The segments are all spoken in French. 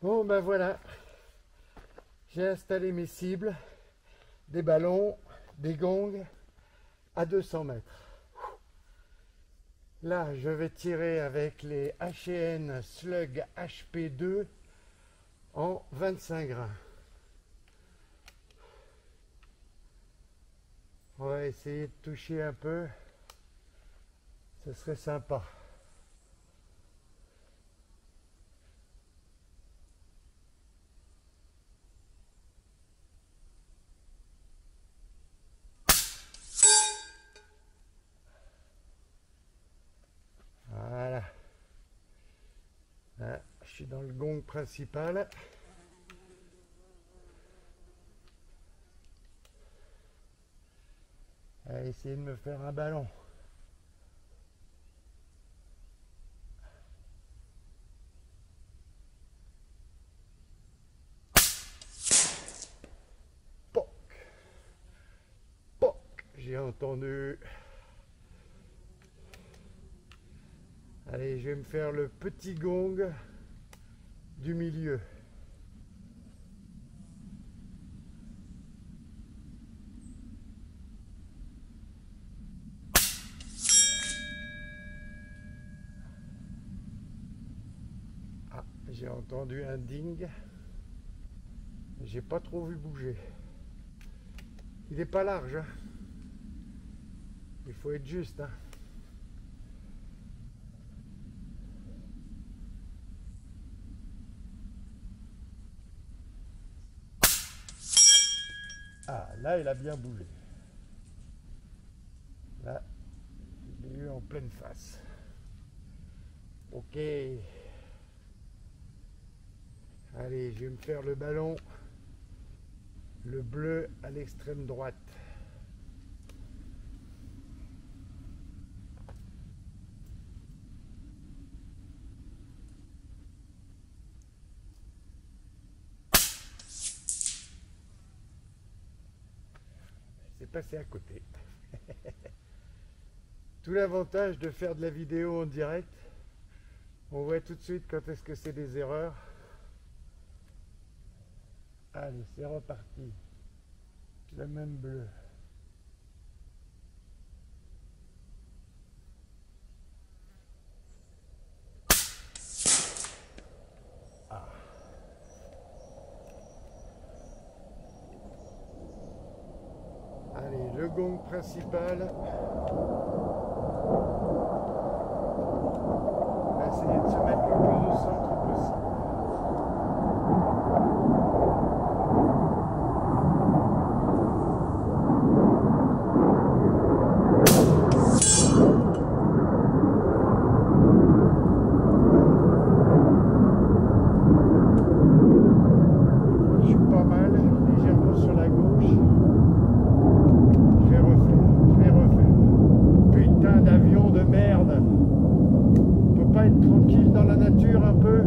Bon ben voilà, j'ai installé mes cibles, des ballons, des gongs à 200 mètres. Là, je vais tirer avec les H&N Slug HP2 en 25 grains. On va essayer de toucher un peu, ce serait sympa. Voilà. Là, je suis dans le gong principal. On va essayer de me faire un ballon. Poc, poc, j'ai entendu. Allez, je vais me faire le petit gong du milieu. Ah, j'ai entendu un ding. J'ai pas trop vu bouger. Il est pas large, hein. Il faut être juste, hein. Ah, là, il a bien bougé. Là, je l'ai eu en pleine face. Ok. Allez, je vais me faire le ballon. Le bleu à l'extrême droite. C'est passé à côté. Tout l'avantage de faire de la vidéo en direct, on voit tout de suite quand est-ce que c'est des erreurs. Allez, c'est reparti. Le même bleu. Ah. Allez, le gong principal. On va essayer de se mettre le plus au centre possible. Je suis pas mal, légèrement sur la gauche. Je vais refaire. Putain d'avion de merde. On peut pas être tranquille dans la nature un peu?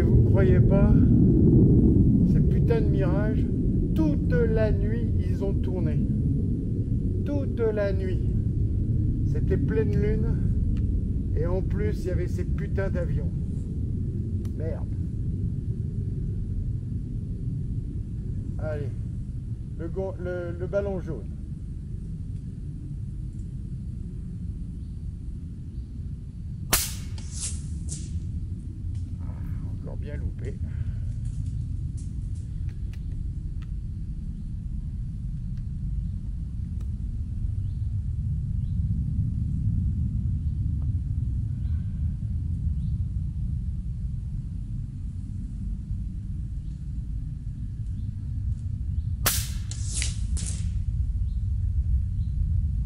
Vous croyez pas? Ces putains de mirages, toute la nuit ils ont tourné. Toute la nuit. C'était pleine lune. Et en plus il y avait ces putains d'avions. Merde. Allez. Le ballon jaune. Encore bien loupé.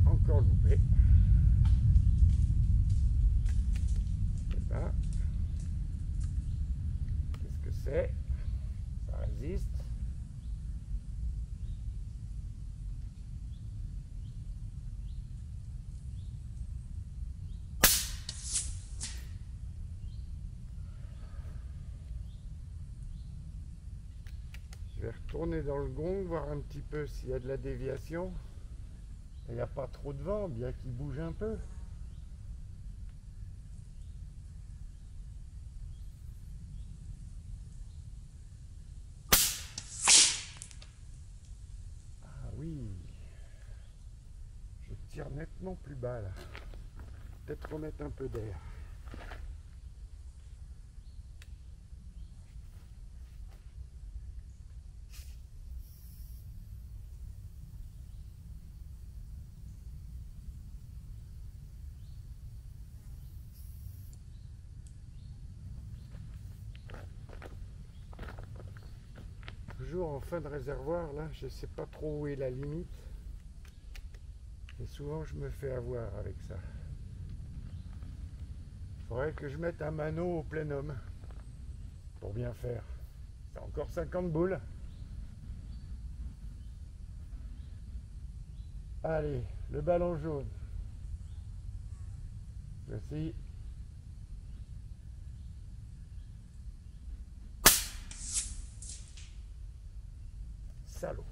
Encore loupé. Là. Qu'est-ce que c'est? Ça résiste. vais retourner dans le gong, voir un petit peu s'il y a de la déviation. Il n'y a pas trop de vent, bien qu'il bouge un peu. Ah oui, je tire nettement plus bas là. Peut-être remettre un peu d'air. Toujours en fin de réservoir, là, je ne sais pas trop où est la limite. Et souvent, je me fais avoir avec ça. Il faudrait que je mette un mano au plein homme pour bien faire. C'est encore 50 boules. Allez, le ballon jaune. Voici. Salaud.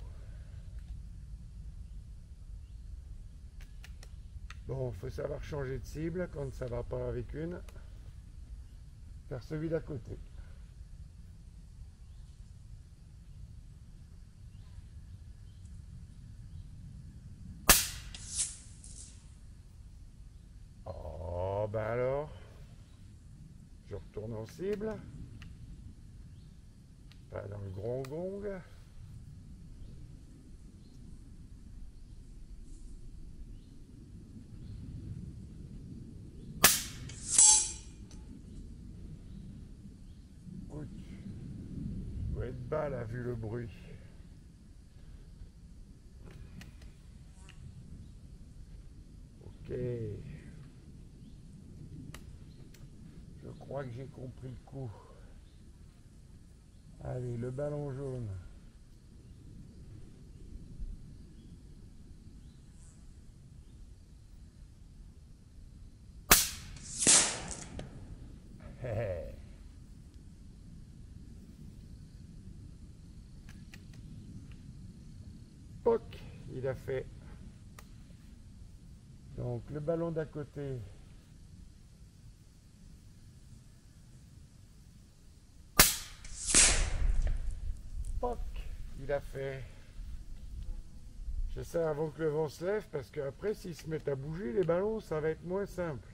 Bon, il faut savoir changer de cible quand ça va pas avec une. Faire celui d'à côté. Oh, ben alors, je retourne en cible. Pas dans le gros gong. Ouch. Il doit être bas là, vu le bruit. Ok. Je crois que j'ai compris le coup. Allez, le ballon jaune. Poc, il a fait. Donc le ballon d'à côté. Poc, il a fait. J'essaie avant que le vent se lève parce qu'après s'ils se mettent à bouger les ballons, ça va être moins simple.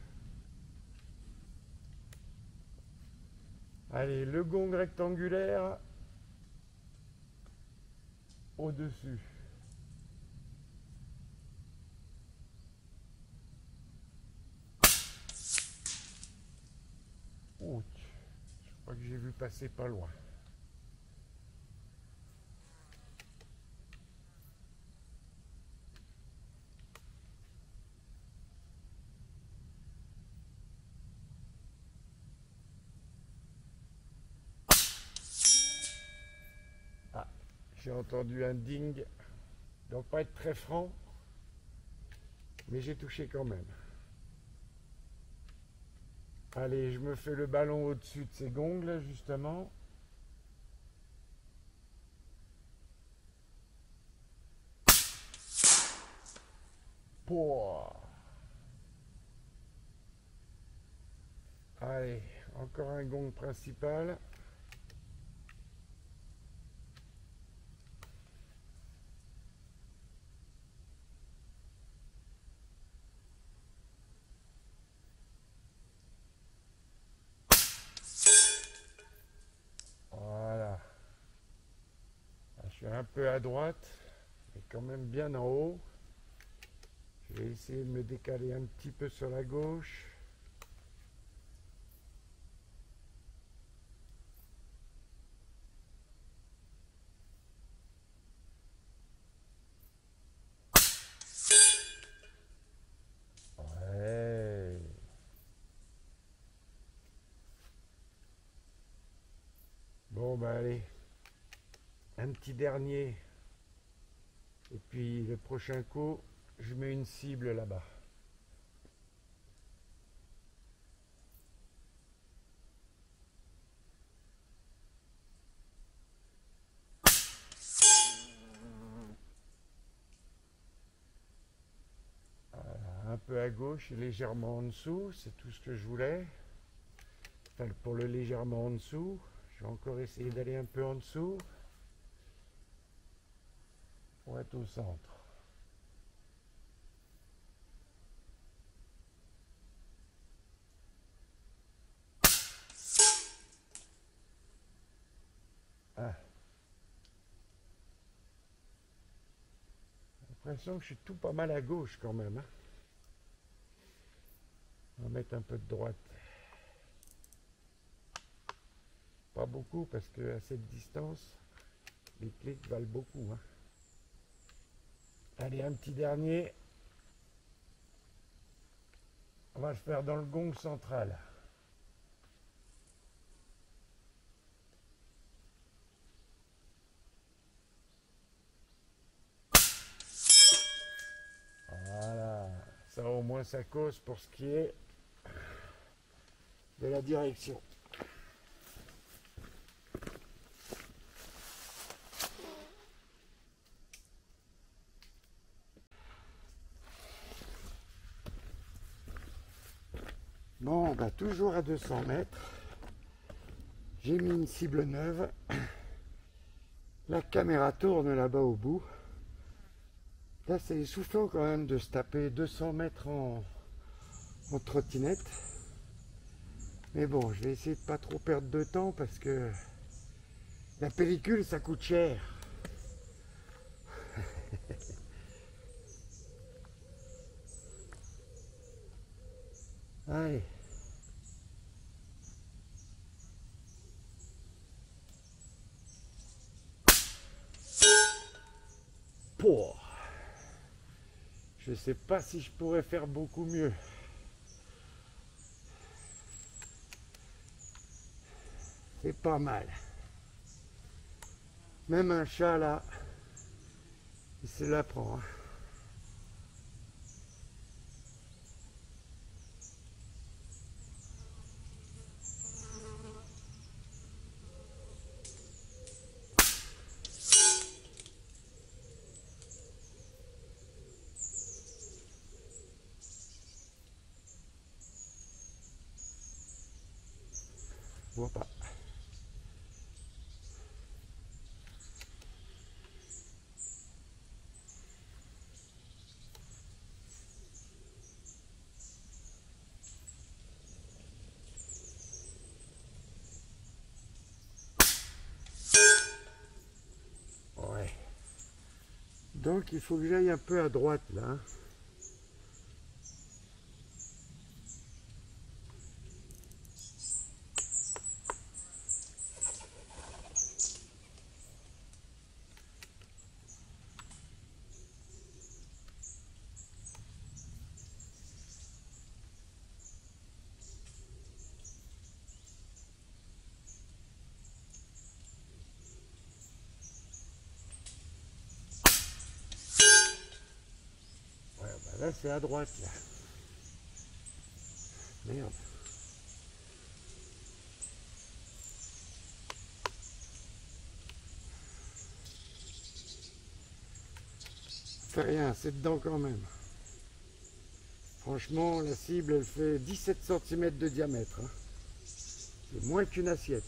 Allez, le gong rectangulaire au-dessus. Ouch, je crois que j'ai vu passer pas loin. Ah, j'ai entendu un ding. Il ne doit pas être très franc, mais j'ai touché quand même. Allez, je me fais le ballon au-dessus de ces gongs là, justement. Pouah. Allez, encore un gong principal. Voilà. Je suis un peu à droite, mais quand même bien en haut. Je vais essayer de me décaler un petit peu sur la gauche. Ouais. Bon, bah allez. Un petit dernier. Et puis le prochain coup, je mets une cible là-bas. peu à gauche et légèrement en dessous, c'est tout ce que je voulais. Enfin, pour le légèrement en dessous, je vais encore essayer d'aller un peu en dessous pour être au centre. Ah. J'ai l'impression que je suis tout pas mal à gauche quand même. Hein. On va mettre un peu de droite. Pas beaucoup parce qu'à cette distance, les clics valent beaucoup. Hein. Allez, un petit dernier. On va le faire dans le gong central. Voilà. Ça au moins ça cause pour ce qui est de la direction. Bon, bah toujours à 200 mètres. J'ai mis une cible neuve. La caméra tourne là-bas au bout. Là, c'est essoufflant quand même de se taper 200 mètres en trottinette. Mais bon, je vais essayer de pas trop perdre de temps parce que la pellicule, ça coûte cher. Allez. Pouah. Je sais pas si je pourrais faire beaucoup mieux. C'est pas mal. Même un chat là, il se la prend. Hein. Je vois pas. Ouais. Donc il faut que j'aille un peu à droite là. Hein. Ouais, bah là c'est à droite là. Merde. Fait rien, c'est dedans quand même. Franchement, la cible, elle fait 17 cm de diamètre. Hein. C'est moins qu'une assiette.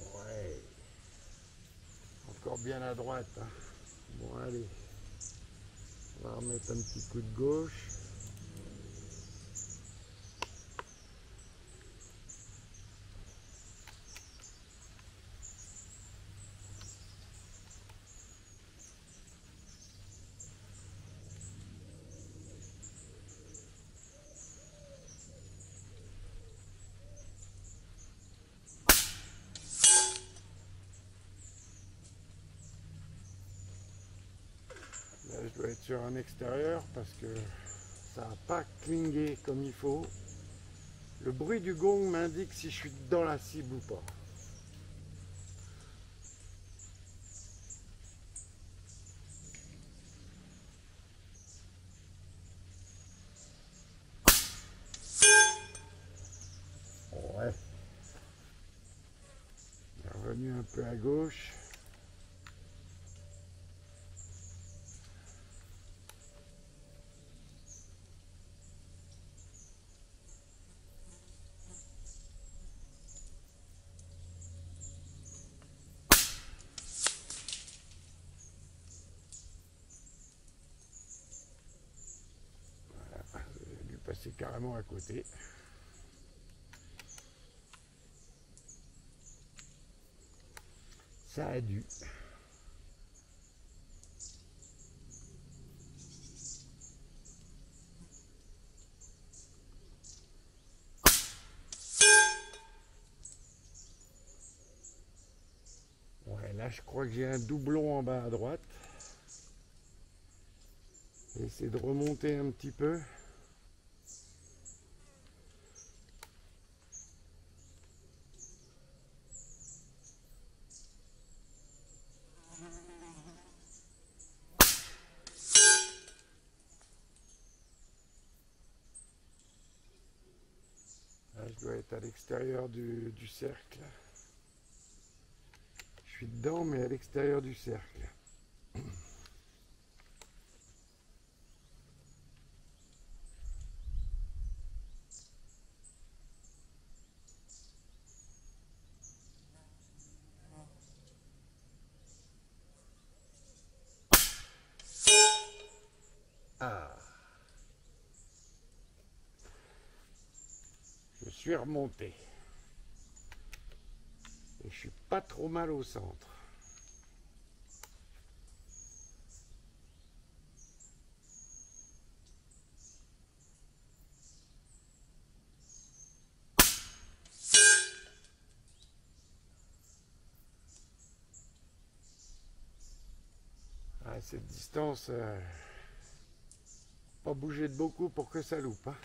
Ouais. Encore bien à droite. Hein. Bon, allez. On va remettre un petit coup de gauche. Là, je dois être sur un extérieur parce que ça n'a pas clingé comme il faut. Le bruit du gong m'indique si je suis dans la cible ou pas. Ouais. Un peu à gauche. Voilà, j'ai dû passer carrément à côté. Ça a dû. Ouais, là je crois que j'ai un doublon en bas à droite. Essayer de remonter un petit peu. Là, je dois être à l'extérieur du cercle. Je suis dedans, mais à l'extérieur du cercle. Ah, je suis remonté. Et je suis pas trop mal au centre. À cette distance, pas bouger de beaucoup pour que ça loupe. Hein.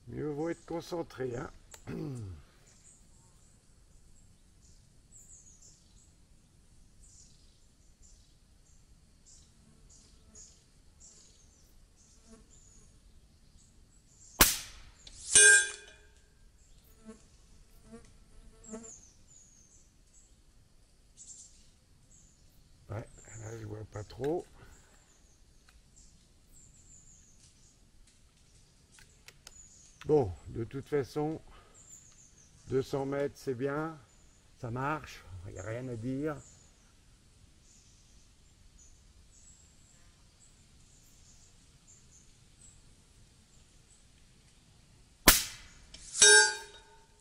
Mieux vaut être concentré. Hein. Ouais, là je vois pas trop. Bon, de toute façon, 200 mètres c'est bien, ça marche, il n'y a rien à dire.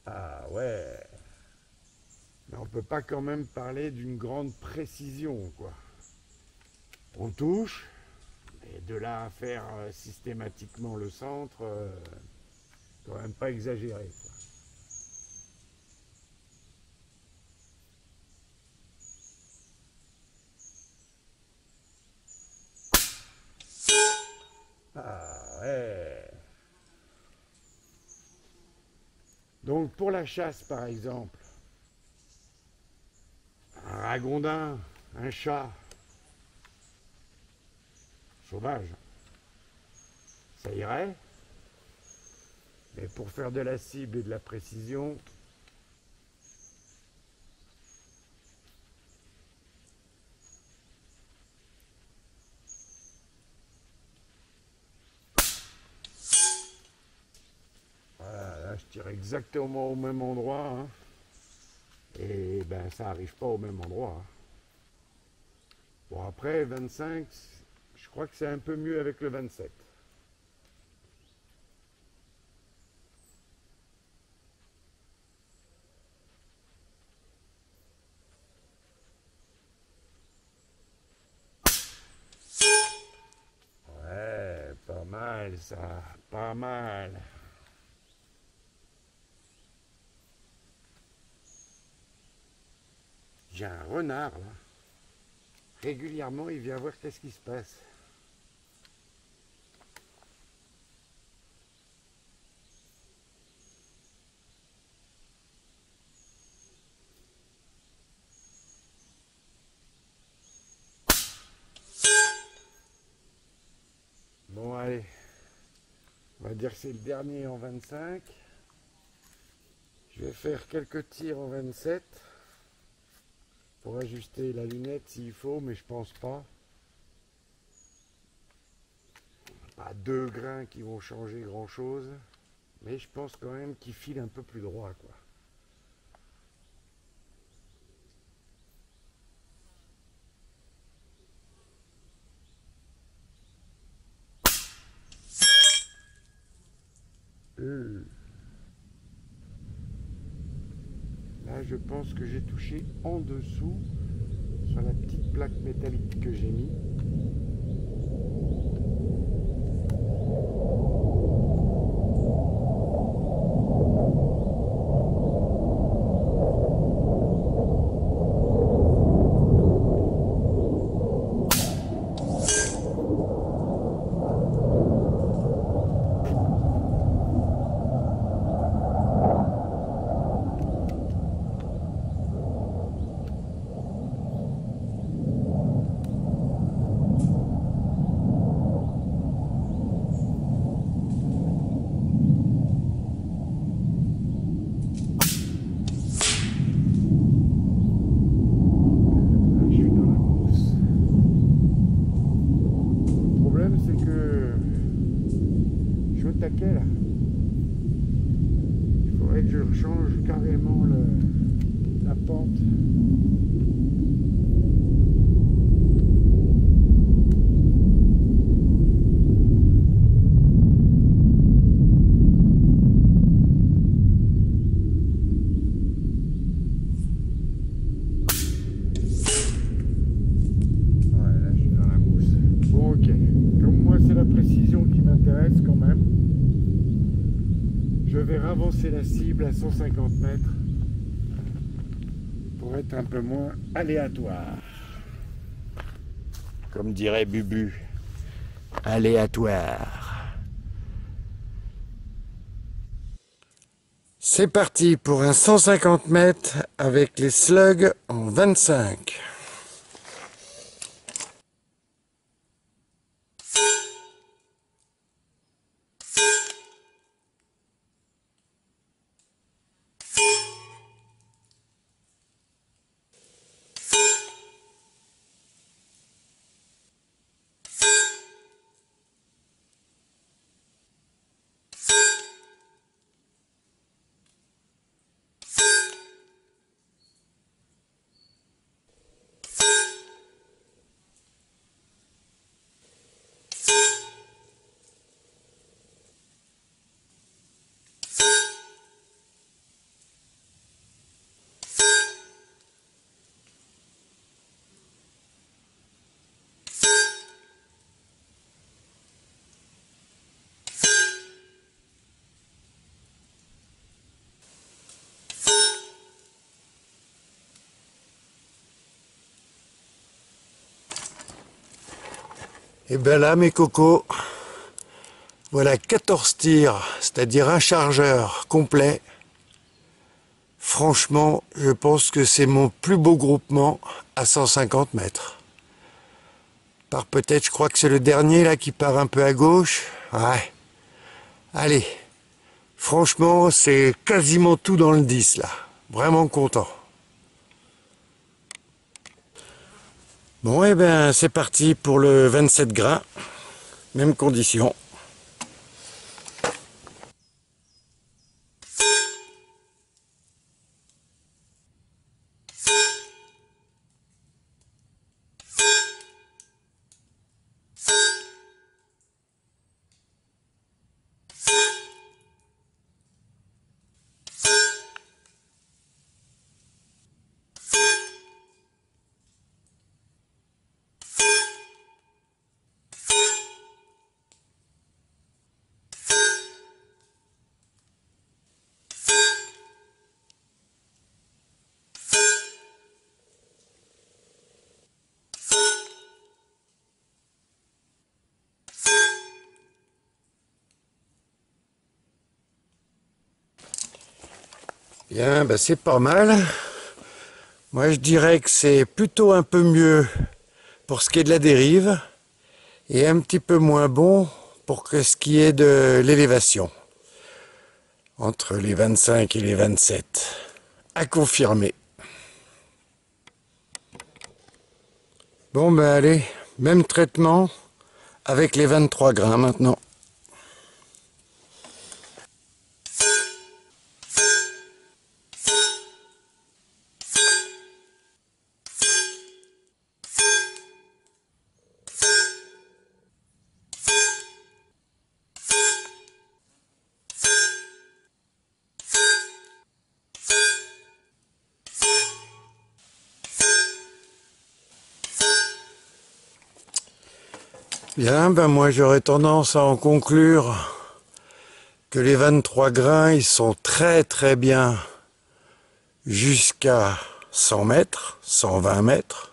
Ah ouais, mais on peut pas quand même parler d'une grande précision, quoi. On touche, et de là à faire systématiquement le centre, quand même pas exagéré, quoi. Ah ouais. Donc pour la chasse par exemple, un ragondin, un chat sauvage, ça irait. Mais pour faire de la cible et de la précision, voilà, là je tire exactement au même endroit. Hein, et ben ça n'arrive pas au même endroit. Hein. Bon après 25, je crois que c'est un peu mieux avec le 27. Ouais, pas mal ça, pas mal. J'ai un renard là. Régulièrement, il vient voir qu'est-ce qui se passe. Bon, allez. On va dire que c'est le dernier en 25. Je vais faire quelques tirs en 27 pour ajuster la lunette s'il faut, mais je pense pas. Pas deux grains qui vont changer grand chose, mais je pense quand même qu'il file un peu plus droit, quoi. Là, je pense que j'ai touché en dessous sur la petite plaque métallique que j'ai mis. Là. Il faudrait que je change carrément la pente. Ouais, là je suis dans la mousse. Bon, ok. Comme moi c'est la précision qui m'intéresse quand même. Je vais ravancer la cible à 150 mètres pour être un peu moins aléatoire. Comme dirait Bubu, aléatoire. C'est parti pour un 150 mètres avec les slugs en 25. Et bien là, mes cocos, voilà 14 tirs, c'est-à-dire un chargeur complet. Franchement, je pense que c'est mon plus beau groupement à 150 mètres. Par peut-être, je crois que c'est le dernier là qui part un peu à gauche. Ouais. Allez. Franchement, c'est quasiment tout dans le 10 là. Vraiment content. Bon, et bien c'est parti pour le 27 grains. Même condition. Bien, ben c'est pas mal. Moi, je dirais que c'est plutôt un peu mieux pour ce qui est de la dérive et un petit peu moins bon pour ce qui est de l'élévation. entre les 25 et les 27. À confirmer. Bon ben allez, même traitement avec les 23 grains maintenant. Bien, ben moi j'aurais tendance à en conclure que les 23 grains, ils sont très très bien jusqu'à 100 mètres, 120 mètres.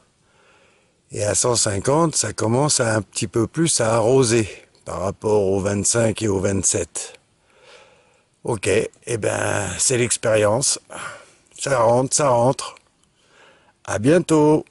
Et à 150, ça commence à un petit peu plus à arroser par rapport aux 25 et aux 27. Ok, eh ben c'est l'expérience. Ça rentre, ça rentre. À bientôt.